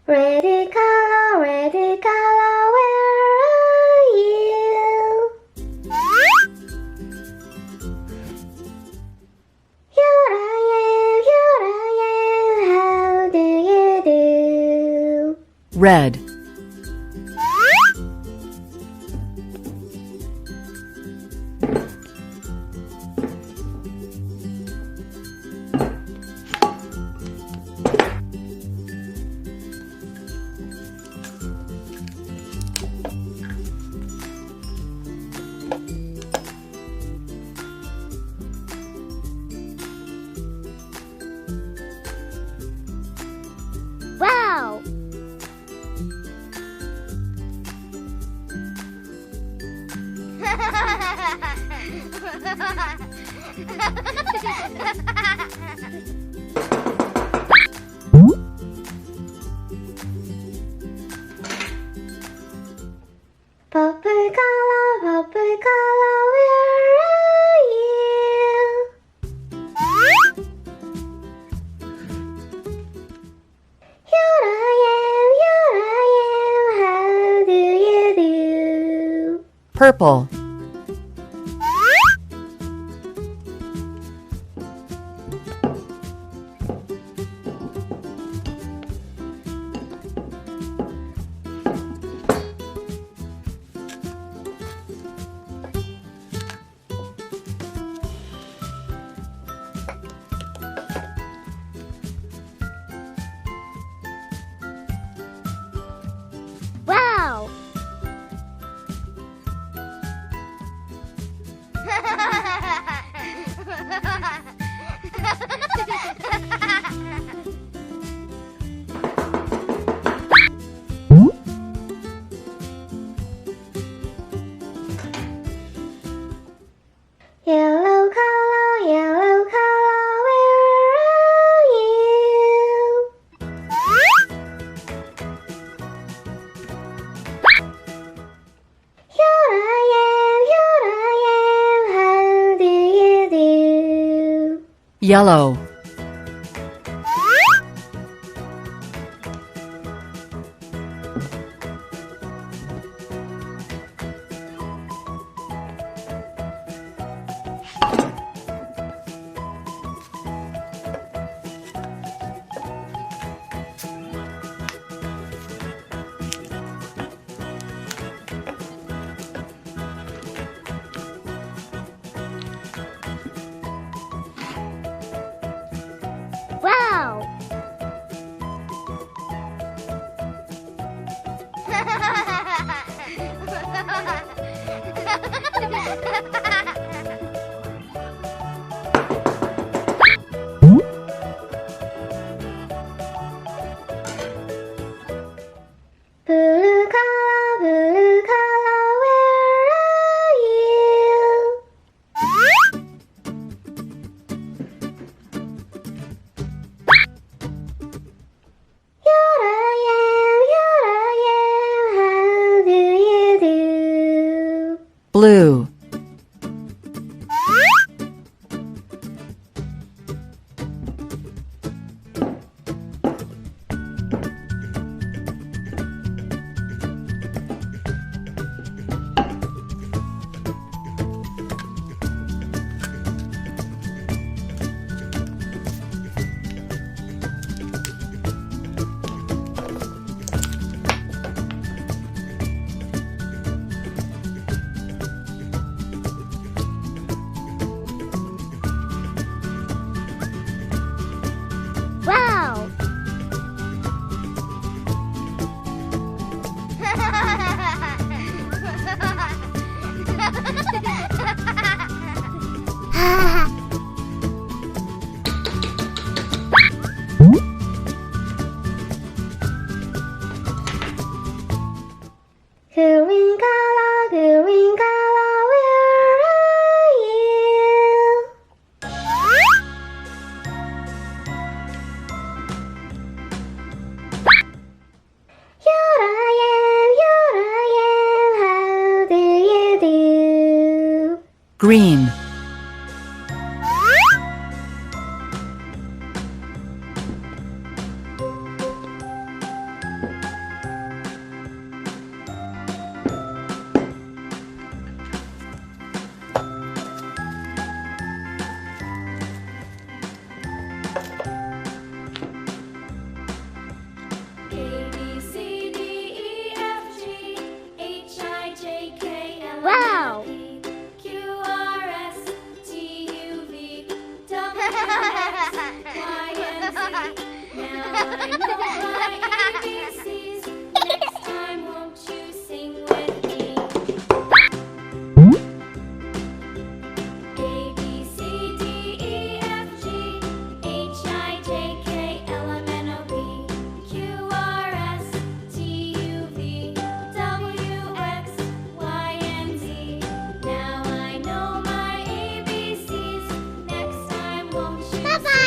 Red color, where are you? Here I am, how do you do? Red. Wow! Purple color, where are you? Here I am, how do you do? Purple. Wow! Yellow color, where are you? Here I am, how do you do? Yellow. Wow! Blue color, where are you? Here I am, how do you do? Blue. Wow! Green color, where are you? Here I am, how do you do? Green. A B C D E F G H I J K L Wow. M N O P Q R S T U V W X Y and Z. Now I know my ABCs. Next time, won't you sing with me? A B C D E F G H I J K L M N O P Q R S T U V W X Y and Z. Now I know my ABCs. Next time, won't you sing